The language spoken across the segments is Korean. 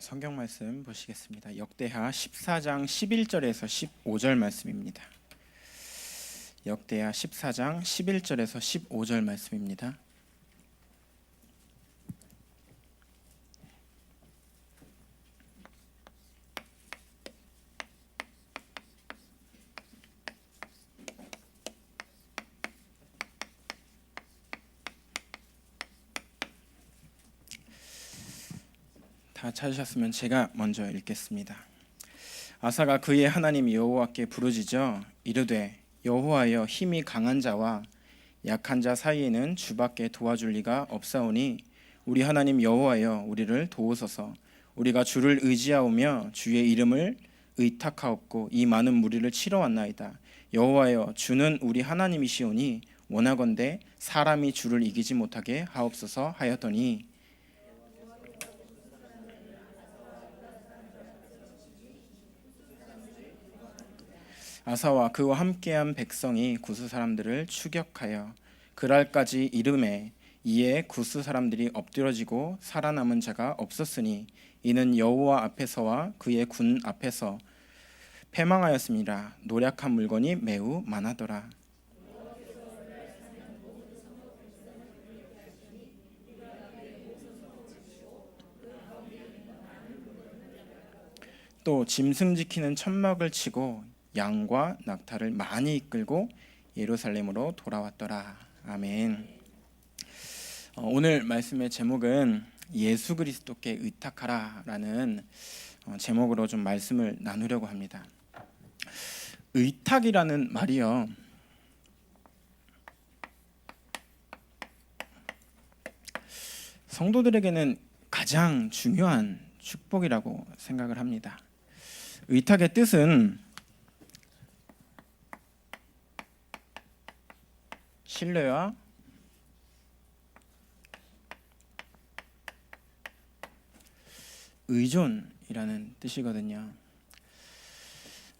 성경 말씀 보시겠습니다. 역대하 14장 11절에서 15절 말씀입니다. 역대하 14장 11절에서 15절 말씀입니다. 다 찾으셨으면 제가 먼저 읽겠습니다. 아사가 그의 하나님 여호와께 부르짖어 이르되 여호와여, 힘이 강한 자와 약한 자 사이에는 주밖에 도와줄 리가 없사오니 우리 하나님 여호와여, 우리를 도우소서. 우리가 주를 의지하오며 주의 이름을 의탁하옵고 이 많은 무리를 치러 왔나이다. 여호와여, 주는 우리 하나님이시오니 원하건대 사람이 주를 이기지 못하게 하옵소서 하였더니 아사와 그와 함께한 백성이 구스 사람들을 추격하여 그랄까지 이르매 이에 구스 사람들이 엎드러지고 살아남은 자가 없었으니 이는 여호와 앞에서와 그의 군 앞에서 패망하였습니다. 노략한 물건이 매우 많았더라. 또 짐승 지키는 천막을 치고 양과 낙타를 많이 이끌고 예루살렘으로 돌아왔더라. 아멘. 오늘 말씀의 제목은 예수 그리스도께 의탁하라라는 제목으로 좀 말씀을 나누려고 합니다. 의탁이라는 말이요, 성도들에게는 가장 중요한 축복이라고 생각을 합니다. 의탁의 뜻은 신뢰와 의존이라는 뜻이거든요.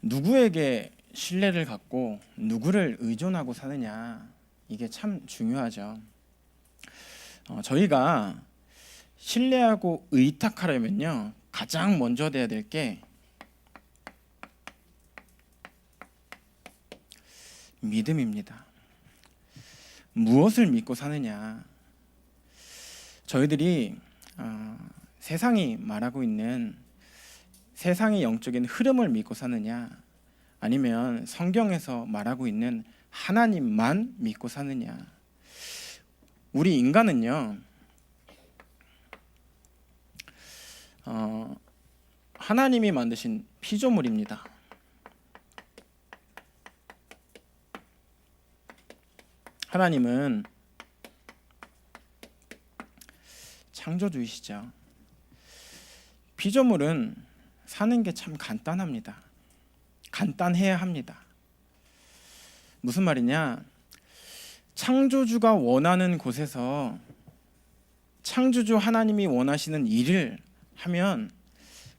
누구에게 신뢰를 갖고 누구를 의존하고 사느냐, 이게 참 중요하죠. 저희가 신뢰하고 의탁하려면요, 가장 먼저 돼야 될 게 믿음입니다. 무엇을 믿고 사느냐? 저희들이 세상이 말하고 있는 세상의 영적인 흐름을 믿고 사느냐, 아니면 성경에서 말하고 있는 하나님만 믿고 사느냐? 우리 인간은요, 하나님이 만드신 피조물입니다. 하나님은 창조주이시죠. 피조물은 사는 게 참 간단합니다. 간단해야 합니다. 무슨 말이냐? 창조주가 원하는 곳에서 창조주 하나님이 원하시는 일을 하면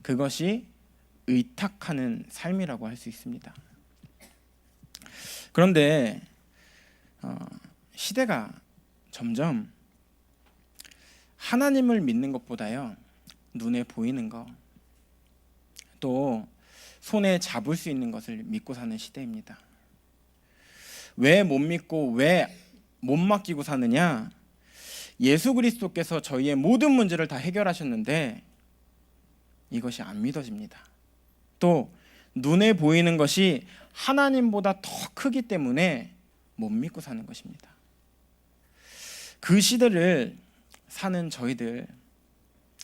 그것이 의탁하는 삶이라고 할 수 있습니다. 그런데 시대가 점점 하나님을 믿는 것보다요, 눈에 보이는 거, 또 손에 잡을 수 있는 것을 믿고 사는 시대입니다. 왜 못 믿고 왜 못 맡기고 사느냐? 예수 그리스도께서 저희의 모든 문제를 다 해결하셨는데 이것이 안 믿어집니다. 또 눈에 보이는 것이 하나님보다 더 크기 때문에 못 믿고 사는 것입니다. 그 시대를 사는 저희들,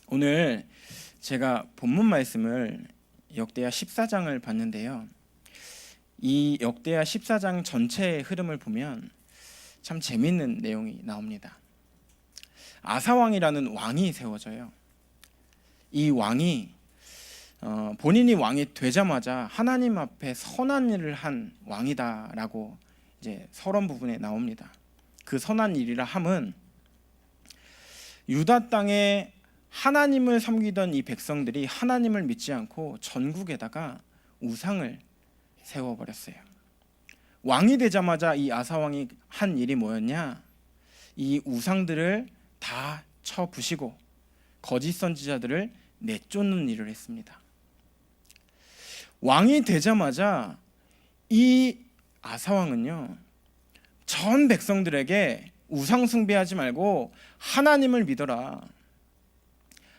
오늘 제가 본문 말씀을 역대하 14장을 봤는데요, 이 역대하 14장 전체의 흐름을 보면 참 재밌는 내용이 나옵니다. 아사왕이라는 왕이 세워져요. 이 왕이 본인이 왕이 되자마자 하나님 앞에 선한 일을 한 왕이다라고 이제 서론 부분에 나옵니다. 그 선한 일이라 함은 유다 땅에 하나님을 섬기던 이 백성들이 하나님을 믿지 않고 전국에다가 우상을 세워버렸어요. 왕이 되자마자 이 아사 왕이 한 일이 뭐였냐? 이 우상들을 다 쳐부시고 거짓 선지자들을 내쫓는 일을 했습니다. 왕이 되자마자 이 아사왕은요, 전 백성들에게 우상 숭배하지 말고 하나님을 믿어라,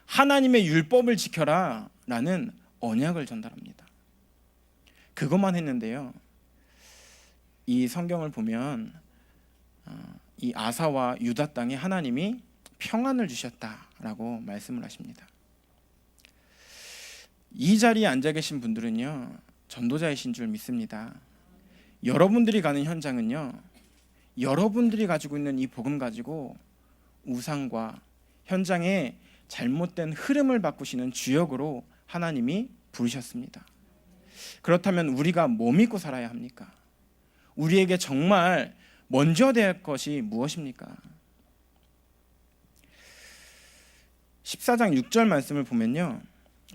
하나님의 율법을 지켜라 라는 언약을 전달합니다. 그것만 했는데요, 이 성경을 보면 이 아사와 유다 땅에 하나님이 평안을 주셨다라고 말씀을 하십니다. 이 자리에 앉아 계신 분들은요, 전도자이신 줄 믿습니다. 여러분들이 가는 현장은요, 여러분들이 가지고 있는 이 복음 가지고 우상과 현장의 잘못된 흐름을 바꾸시는 주역으로 하나님이 부르셨습니다. 그렇다면 우리가 뭐 믿고 살아야 합니까? 우리에게 정말 먼저 될 것이 무엇입니까? 14장 6절 말씀을 보면요,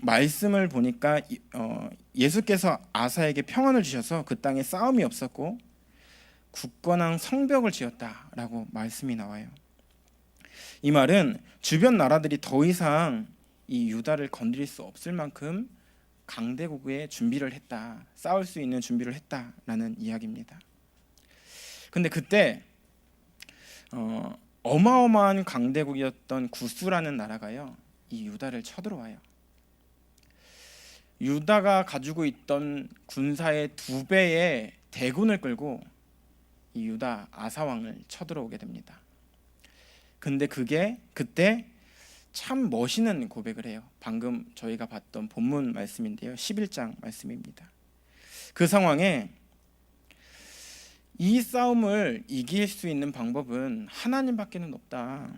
말씀을 보니까 예수께서 아사에게 평안을 주셔서 그 땅에 싸움이 없었고 굳건한 성벽을 지었다라고 말씀이 나와요. 이 말은 주변 나라들이 더 이상 이 유다를 건드릴 수 없을 만큼 강대국의 준비를 했다, 싸울 수 있는 준비를 했다라는 이야기입니다. 근데 그때 어마어마한 강대국이었던 구스라는 나라가요, 이 유다를 쳐들어와요. 유다가 가지고 있던 군사의 2배의 대군을 끌고 이 유다 아사왕을 쳐들어오게 됩니다. 근데 그때 참 멋있는 고백을 해요. 방금 저희가 봤던 본문 말씀인데요, 11장 말씀입니다. 그 상황에 이 싸움을 이길 수 있는 방법은 하나님밖에는 없다,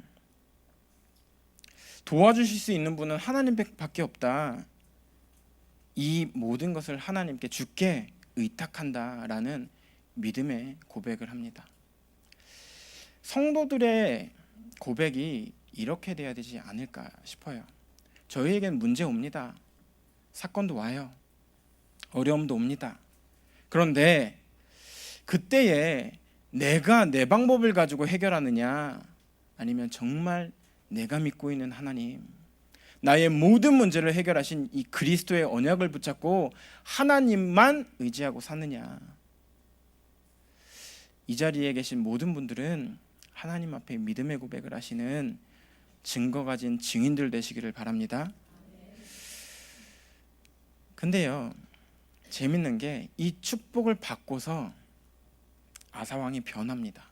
도와주실 수 있는 분은 하나님밖에 없다, 이 모든 것을 하나님께 주께 의탁한다라는 믿음의 고백을 합니다. 성도들의 고백이 이렇게 돼야 되지 않을까 싶어요. 저희에겐 문제 옵니다. 사건도 와요. 어려움도 옵니다. 그런데 그때에 내가 내 방법을 가지고 해결하느냐, 아니면 정말 내가 믿고 있는 하나님, 나의 모든 문제를 해결하신 이 그리스도의 언약을 붙잡고 하나님만 의지하고 사느냐. 이 자리에 계신 모든 분들은 하나님 앞에 믿음의 고백을 하시는 증거 가진 증인들 되시기를 바랍니다. 근데요, 재밌는 게 이 축복을 받고서 아사왕이 변합니다.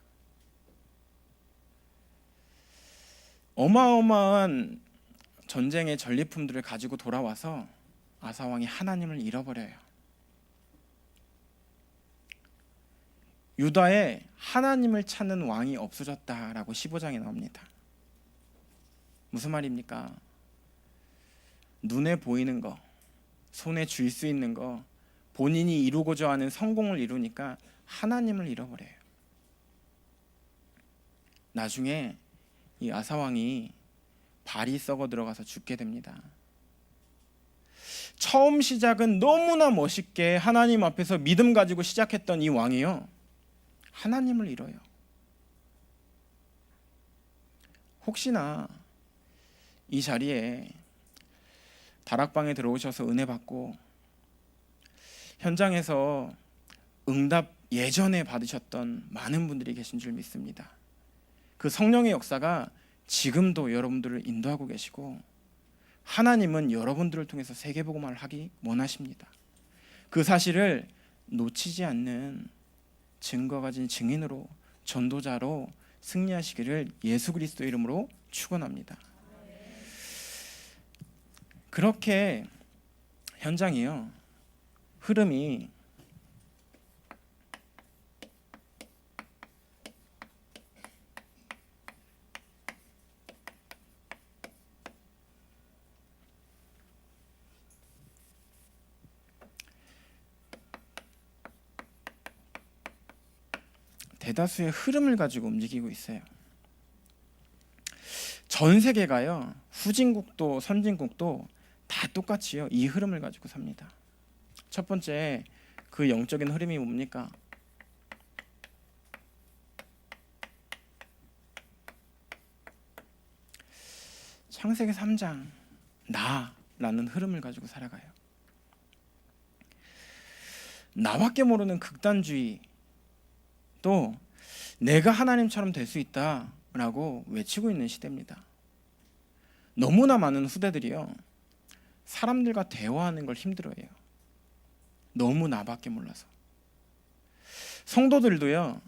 어마어마한 전쟁의 전리품들을 가지고 돌아와서 아사왕이 하나님을 잃어버려요. 유다에 하나님을 찾는 왕이 없어졌다라고 15장에 나옵니다. 무슨 말입니까? 눈에 보이는 거, 손에 쥘 수 있는 거, 본인이 이루고자 하는 성공을 이루니까 하나님을 잃어버려요. 나중에 이 아사왕이 발이 썩어 들어가서 죽게 됩니다. 처음 시작은 너무나 멋있게 하나님 앞에서 믿음 가지고 시작했던 이 왕이요, 하나님을 잃어요. 혹시나 이 자리에 다락방에 들어오셔서 은혜 받고 현장에서 응답 예전에 받으셨던 많은 분들이 계신 줄 믿습니다. 그 성령의 역사가 지금도 여러분들을 인도하고 계시고 하나님은 여러분들을 통해서 세계복음화를 하기 원하십니다. 그 사실을 놓치지 않는 증거 가진 증인으로, 전도자로 승리하시기를 예수 그리스도 이름으로 축원합니다. 그렇게 현장이요, 흐름이 대다수의 흐름을 가지고 움직이고 있어요. 전 세계가요, 후진국도 선진국도 다 똑같이요, 이 흐름을 가지고 삽니다. 첫 번째, 그 영적인 흐름이 뭡니까? 창세기 3장, 나 라는 흐름을 가지고 살아가요. 나밖에 모르는 극단주의, 또 내가 하나님처럼 될 수 있다라고 외치고 있는 시대입니다. 너무나 많은 후대들이요, 사람들과 대화하는 걸 힘들어해요. 너무 나밖에 몰라서. 성도들도요,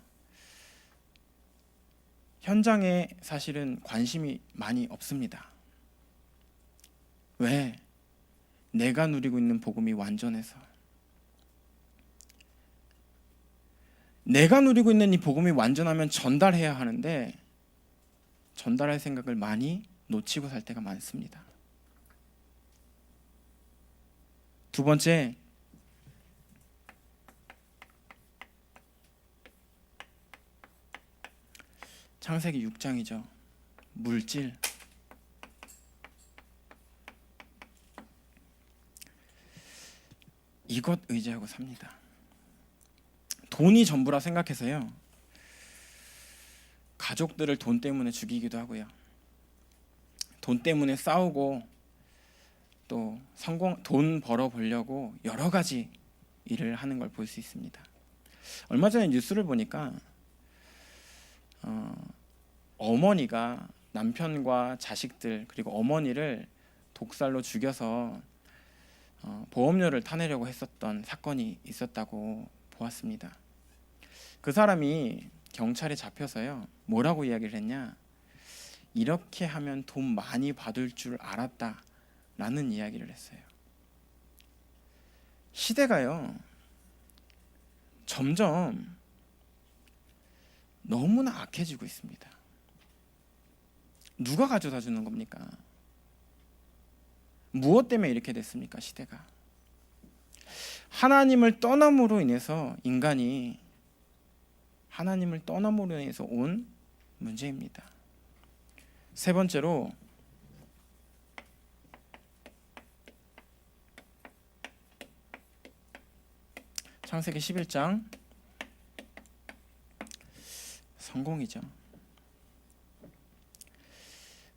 현장에 사실은 관심이 많이 없습니다. 왜? 내가 누리고 있는 복음이 완전해서. 내가 누리고 있는 이 복음이 완전하면 전달해야 하는데 전달할 생각을 많이 놓치고 살 때가 많습니다. 두 번째, 창세기 6장이죠. 물질. 이것 의지하고 삽니다. 돈이 전부라 생각해서요, 가족들을 돈 때문에 죽이기도 하고요, 돈 때문에 싸우고, 또 돈 벌어 보려고 여러 가지 일을 하는 걸 볼 수 있습니다. 얼마 전에 뉴스를 보니까 어머니가 남편과 자식들 그리고 어머니를 독살로 죽여서 보험료를 타내려고 했었던 사건이 있었다고 보았습니다. 그 사람이 경찰에 잡혀서요, 뭐라고 이야기를 했냐, 이렇게 하면 돈 많이 받을 줄 알았다라는 이야기를 했어요. 시대가요, 점점 너무나 악해지고 있습니다. 누가 가져다 주는 겁니까? 무엇 때문에 이렇게 됐습니까? 시대가 하나님을 떠남으로 인해서, 인간이 하나님을 떠남으로 인해서 온 문제입니다. 세 번째로, 창세기 11장 성공이죠.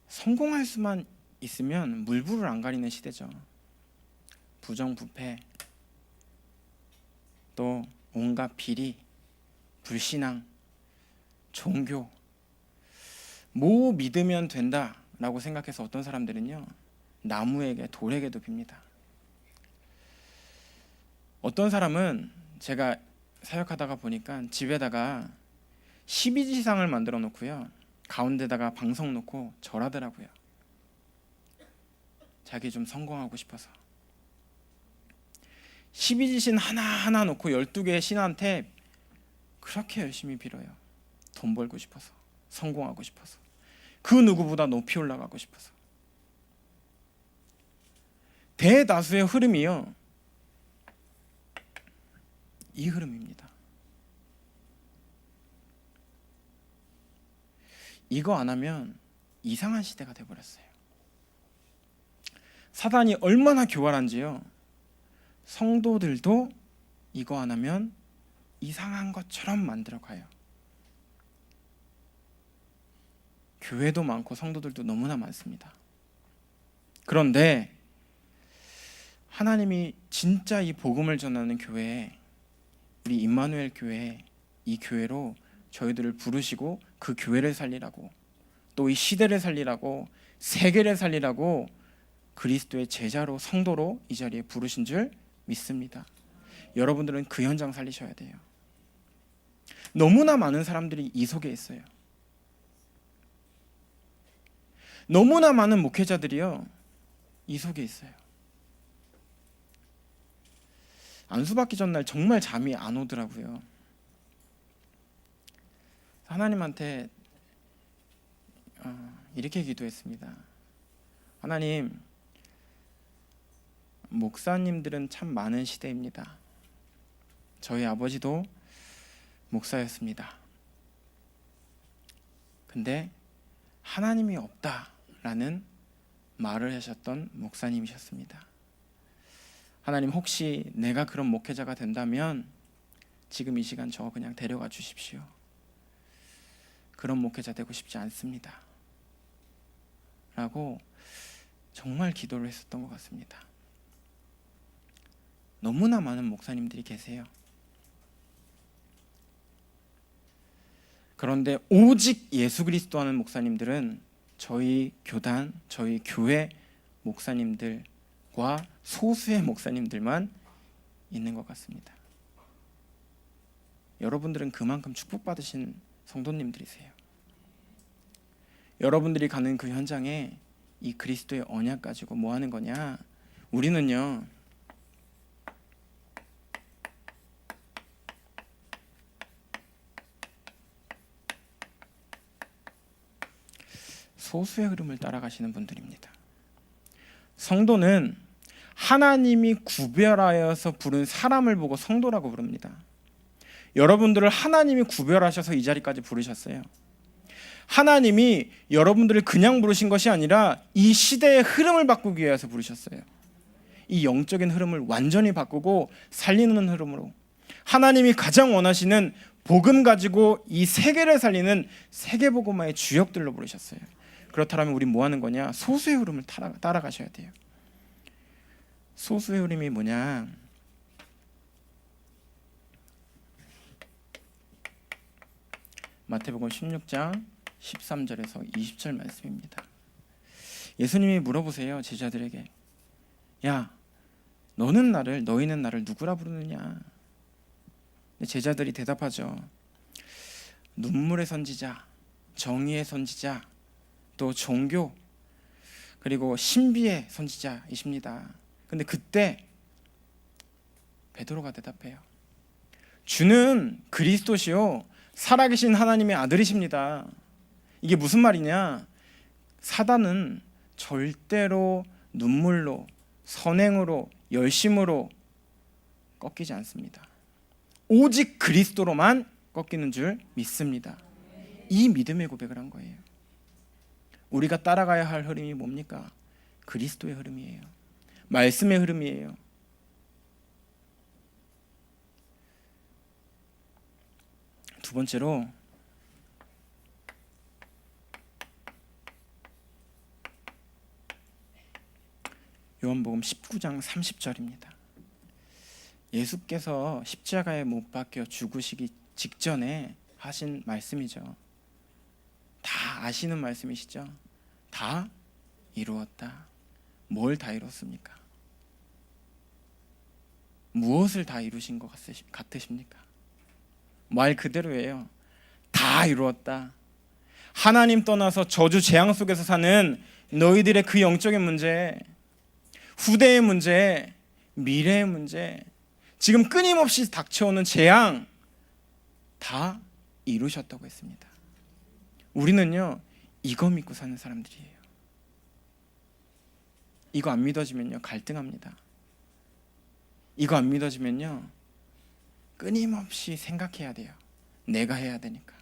성공할 수만 있으면 물불을 안 가리는 시대죠. 부정부패, 또 온갖 비리, 불신앙, 종교, 뭐 믿으면 된다라고 생각해서 어떤 사람들은요, 나무에게 돌에게도 빕니다. 어떤 사람은 제가 사역하다가 보니까 집에다가 12지상을 만들어 놓고요, 가운데다가 방석 놓고 절하더라고요. 자기 좀 성공하고 싶어서 12지신 하나하나 놓고 12개의 신한테 그렇게 열심히 빌어요. 돈 벌고 싶어서, 성공하고 싶어서, 그 누구보다 높이 올라가고 싶어서. 대다수의 흐름이요, 이 흐름입니다. 이거 안 하면 이상한 시대가 돼버렸어요. 사단이 얼마나 교활한지요, 성도들도 이거 안 하면 이상한 것처럼 만들어가요. 교회도 많고 성도들도 너무나 많습니다. 그런데 하나님이 진짜 이 복음을 전하는 교회에, 우리 임마누엘 교회에, 이 교회로 저희들을 부르시고 그 교회를 살리라고, 또 이 시대를 살리라고, 세계를 살리라고 그리스도의 제자로, 성도로 이 자리에 부르신 줄 믿습니다. 여러분들은 그 현장 살리셔야 돼요. 너무나 많은 사람들이 이 속에 있어요. 너무나 많은 목회자들이요, 이 속에 있어요. 안수받기 전날 정말 잠이 안 오더라고요. 하나님한테 이렇게 기도했습니다. 하나님, 목사님들은 참 많은 시대입니다. 저희 아버지도 목사였습니다. 근데 하나님이 없다라는 말을 하셨던 목사님이셨습니다. 하나님, 혹시 내가 그런 목회자가 된다면 지금 이 시간 저 그냥 데려가 주십시오. 그런 목회자 되고 싶지 않습니다. 라고 정말 기도를 했었던 것 같습니다. 너무나 많은 목사님들이 계세요. 그런데 오직 예수 그리스도 하는 목사님들은 저희 교단, 저희 교회 목사님들과 소수의 목사님들만 있는 것 같습니다. 여러분들은 그만큼 축복받으신 성도님들이세요. 여러분들이 가는 그 현장에 이 그리스도의 언약 가지고 뭐 하는 거냐? 우리는요, 소수의 흐름을 따라가시는 분들입니다. 성도는 하나님이 구별하여서 부른 사람을 보고 성도라고 부릅니다. 여러분들을 하나님이 구별하셔서 이 자리까지 부르셨어요. 하나님이 여러분들을 그냥 부르신 것이 아니라 이 시대의 흐름을 바꾸기 위해서 부르셨어요. 이 영적인 흐름을 완전히 바꾸고 살리는 흐름으로, 하나님이 가장 원하시는 복음 가지고 이 세계를 살리는 세계복음화의 주역들로 부르셨어요. 그렇다면 우리 뭐 하는 거냐? 소수의 흐름을 따라가셔야 돼요. 소수의 흐름이 뭐냐? 마태복음 16장 13절에서 20절 말씀입니다. 예수님이 물어보세요, 제자들에게. 야, 너희는 나를 누구라 부르느냐? 제자들이 대답하죠. 눈물의 선지자, 정의의 선지자, 또 종교, 그리고 신비의 선지자이십니다. 근데 그때 베드로가 대답해요. 주는 그리스도시요 살아계신 하나님의 아들이십니다. 이게 무슨 말이냐? 사단은 절대로 눈물로, 선행으로, 열심으로 꺾이지 않습니다. 오직 그리스도로만 꺾이는 줄 믿습니다. 이 믿음의 고백을 한 거예요. 우리가 따라가야 할 흐름이 뭡니까? 그리스도의 흐름이에요. 말씀의 흐름이에요. 두 번째로 요한복음 19장 30절입니다. 예수께서 십자가에 못 박혀 죽으시기 직전에 하신 말씀이죠. 다 아시는 말씀이시죠. 다 이루었다. 뭘 다 이뤘습니까? 무엇을 다 이루신 것 같으십니까? 말 그대로예요. 다 이루었다. 하나님 떠나서 저주 재앙 속에서 사는 너희들의 그 영적인 문제, 후대의 문제, 미래의 문제, 지금 끊임없이 닥쳐오는 재앙 다 이루셨다고 했습니다. 우리는요, 이거 믿고 사는 사람들이에요. 이거 안 믿어지면요, 갈등합니다. 이거 안 믿어지면요, 끊임없이 생각해야 돼요. 내가 해야 되니까.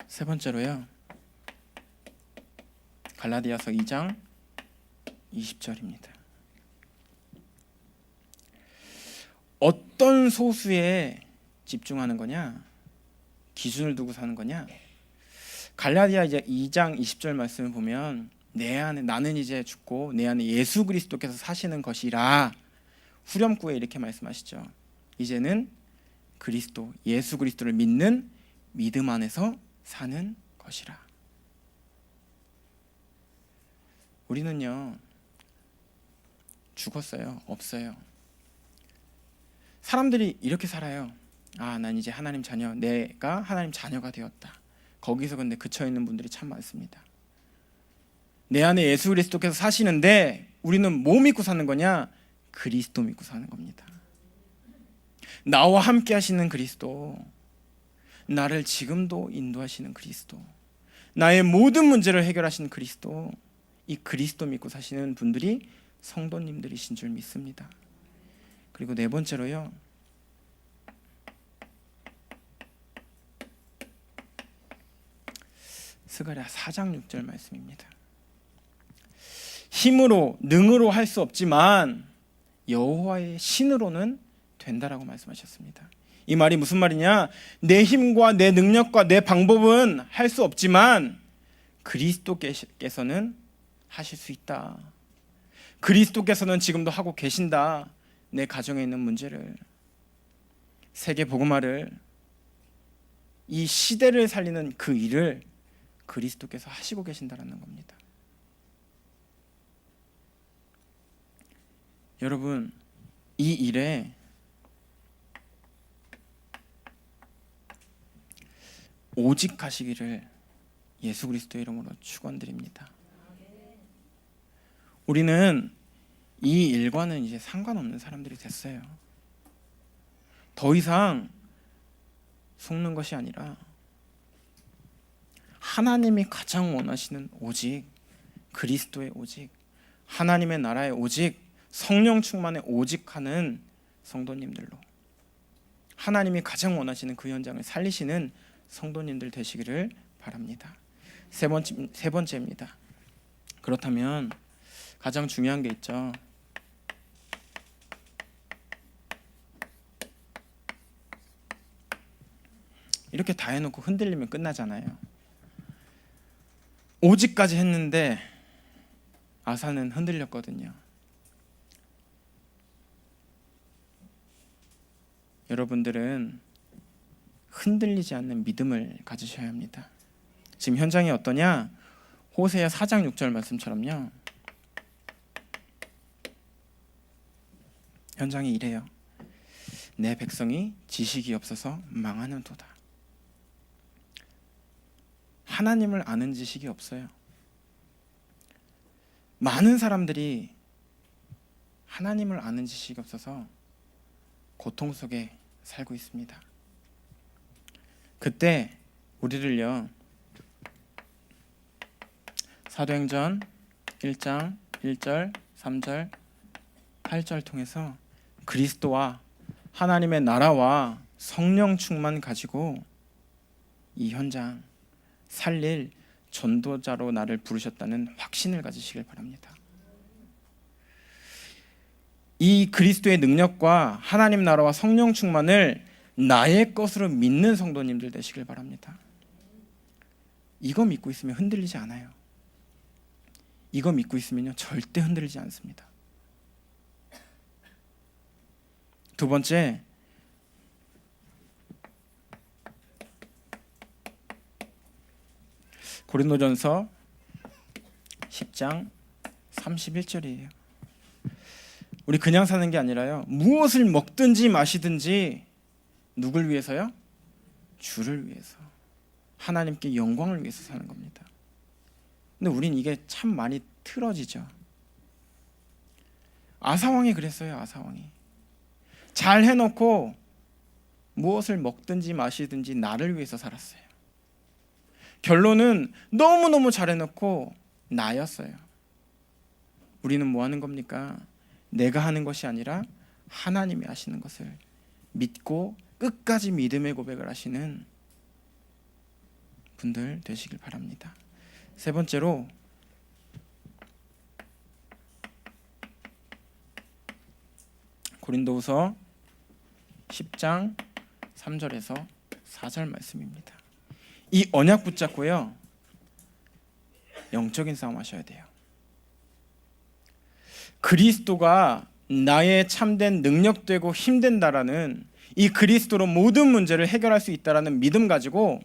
세 번째로요, 갈라디아서 2장 20절입니다. 어떤 소수에 집중하는 거냐? 기준을 두고 사는 거냐? 갈라디아 이제 2장 20절 말씀을 보면 내 안에 나는 이제 죽고 내 안에 예수 그리스도께서 사시는 것이라 후렴구에 이렇게 말씀하시죠. 이제는 그리스도, 예수 그리스도를 믿는 믿음 안에서 사는 것이라. 우리는요, 죽었어요. 없어요. 사람들이 이렇게 살아요. 아, 난 이제 하나님 자녀, 내가 하나님 자녀가 되었다. 거기서 근데 그쳐 있는 분들이 참 많습니다. 내 안에 예수 그리스도께서 사시는데 우리는 뭐 믿고 사는 거냐? 그리스도 믿고 사는 겁니다. 나와 함께 하시는 그리스도, 나를 지금도 인도하시는 그리스도, 나의 모든 문제를 해결하시는 그리스도, 이 그리스도 믿고 사시는 분들이 성도님들이신 줄 믿습니다. 그리고 네 번째로요, 스가랴 4장 6절 말씀입니다. 힘으로 능으로 할 수 없지만 여호와의 신으로는 된다라고 말씀하셨습니다. 이 말이 무슨 말이냐? 내 힘과 내 능력과 내 방법은 할 수 없지만 그리스도께서는 하실 수 있다. 그리스도께서는 지금도 하고 계신다. 내 가정에 있는 문제를, 세계 복음화를, 이 시대를 살리는 그 일을 그리스도께서 하시고 계신다라는 겁니다. 여러분, 이 일에 오직 하시기를 예수 그리스도의 이름으로 축원드립니다. 우리는 이 일과는 이제 상관없는 사람들이 됐어요. 더 이상 속는 것이 아니라 하나님이 가장 원하시는 오직 그리스도의 오직, 하나님의 나라의 오직, 성령 충만의 오직 하는 성도님들로, 하나님이 가장 원하시는 그 현장을 살리시는 성도님들 되시기를 바랍니다. 세 번째입니다. 그렇다면 가장 중요한 게 있죠. 이렇게 다 해놓고 흔들리면 끝나잖아요. 오직까지 했는데 아사는 흔들렸거든요. 여러분들은 흔들리지 않는 믿음을 가지셔야 합니다. 지금 현장이 어떠냐? 호세아 4장 6절 말씀처럼요. 현장이 이래요. 내 백성이 지식이 없어서 망하는도다. 하나님을 아는 지식이 없어요. 많은 사람들이 하나님을 아는 지식이 없어서 고통 속에 살고 있습니다. 그때 우리를요, 사도행전 1장 1절 3절 8절 통해서 그리스도와 하나님의 나라와 성령 충만 가지고 이 현장 살릴 전도자로 나를 부르셨다는 확신을 가지시길 바랍니다. 이 그리스도의 능력과 하나님 나라와 성령 충만을 나의 것으로 믿는 성도님들 되시길 바랍니다. 이거 믿고 있으면 흔들리지 않아요. 이거 믿고 있으면요, 절대 흔들리지 않습니다. 두 번째, 고린도전서 10장 31절이에요. 우리 그냥 사는 게 아니라요, 무엇을 먹든지 마시든지 누굴 위해서요? 주를 위해서, 하나님께 영광을 위해서 사는 겁니다. 근데 우린 이게 참 많이 틀어지죠. 아사왕이 그랬어요. 아사왕이 잘 해놓고 무엇을 먹든지 마시든지 나를 위해서 살았어요. 결론은 너무너무 잘해놓고 나였어요. 우리는 뭐 하는 겁니까? 내가 하는 것이 아니라 하나님이 하시는 것을 믿고 끝까지 믿음의 고백을 하시는 분들 되시길 바랍니다. 세 번째로, 고린도후서 10장 3절에서 4절 말씀입니다. 이 언약 붙잡고요, 영적인 싸움 하셔야 돼요. 그리스도가 나의 참된 능력되고 힘된다라는 이 그리스도로 모든 문제를 해결할 수 있다라는 믿음 가지고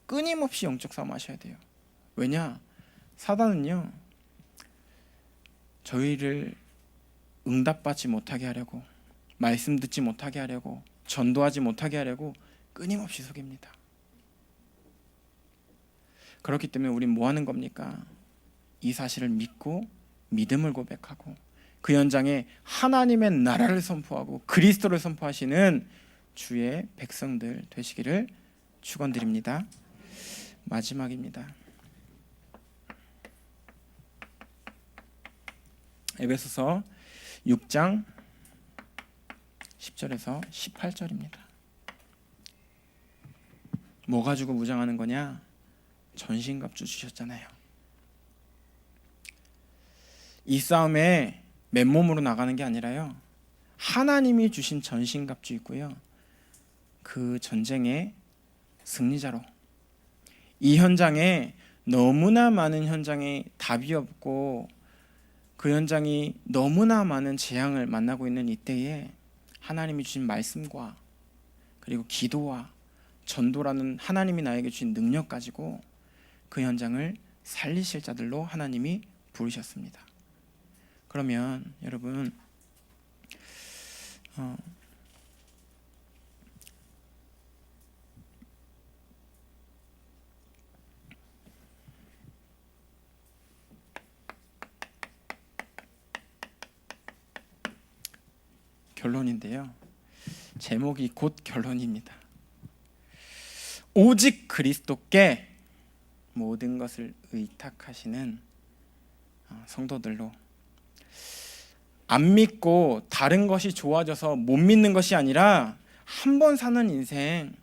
끊임없이 영적 싸움 하셔야 돼요. 왜냐? 사단은요, 저희를 응답받지 못하게 하려고, 말씀 듣지 못하게 하려고, 전도하지 못하게 하려고 끊임없이 속입니다. 그렇기 때문에 우린 뭐 하는 겁니까? 이 사실을 믿고 믿음을 고백하고 그 현장에 하나님의 나라를 선포하고 그리스도를 선포하시는 주의 백성들 되시기를 축원드립니다. 마지막입니다. 에베소서 6장 10절에서 18절입니다. 뭐 가지고 무장하는 거냐? 전신갑주 주셨잖아요. 이 싸움에 맨몸으로 나가는 게 아니라요, 하나님이 주신 전신갑주 있고요, 그 전쟁의 승리자로, 이 현장에 너무나 많은 현장에 답이 없고 그 현장이 너무나 많은 재앙을 만나고 있는 이때에 하나님이 주신 말씀과 그리고 기도와 전도라는 하나님이 나에게 주신 능력 가지고 그 현장을 살리실 자들로 하나님이 부르셨습니다. 그러면 여러분 결론인데요. 제목이 곧 결론입니다. 오직 그리스도께 모든 것을 의탁하시는 성도들로, 안 믿고 다른 것이 좋아져서 못 믿는 것이 아니라 한 번 사는 인생,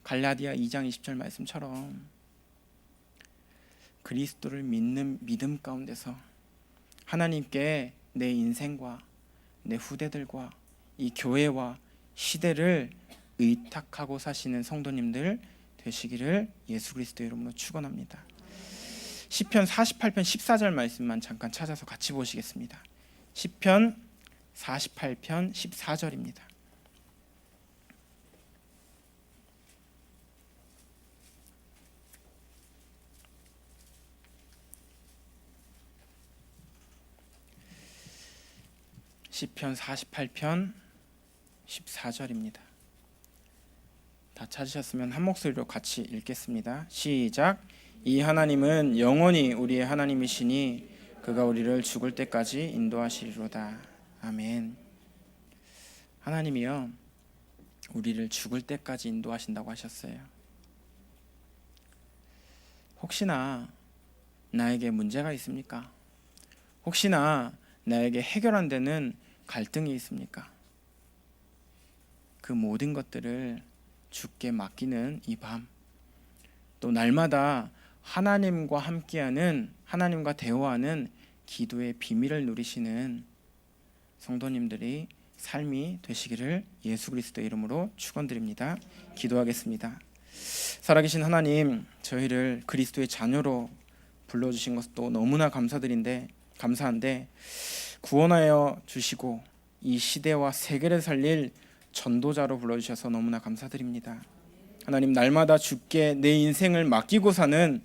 갈라디아 2장 20절 말씀처럼 그리스도를 믿는 믿음 가운데서 하나님께 내 인생과 내 후대들과 이 교회와 시대를 의탁하고 사시는 성도님들 되시기를 예수 그리스도의 이름으로 축원합니다. 시편 48편 14절 말씀만 잠깐 찾아서 같이 보시겠습니다. 시편 48편 14절입니다. 시편 48편 14절입니다. 다 찾으셨으면 한 목소리로 같이 읽겠습니다. 시작. 이 하나님은 영원히 우리의 하나님이시니 그가 우리를 죽을 때까지 인도하시리로다. 아멘. 하나님이요, 우리를 죽을 때까지 인도하신다고 하셨어요. 혹시나 나에게 문제가 있습니까? 혹시나 나에게 해결 안 되는 갈등이 있습니까? 그 모든 것들을 주께 맡기는 이 밤, 또 날마다 하나님과 함께하는, 하나님과 대화하는 기도의 비밀을 누리시는 성도님들이 삶이 되시기를 예수 그리스도의 이름으로 축원드립니다. 기도하겠습니다. 살아계신 하나님, 저희를 그리스도의 자녀로 불러주신 것도 너무나 감사한데 구원하여 주시고 이 시대와 세계를 살릴 전도자로 불러주셔서 너무나 감사드립니다. 하나님, 날마다 주께 내 인생을 맡기고 사는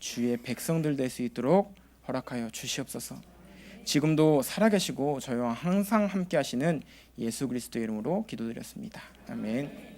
주의 백성들 될 수 있도록 허락하여 주시옵소서. 지금도 살아계시고 저희와 항상 함께 하시는 예수 그리스도의 이름으로 기도드렸습니다. 아멘.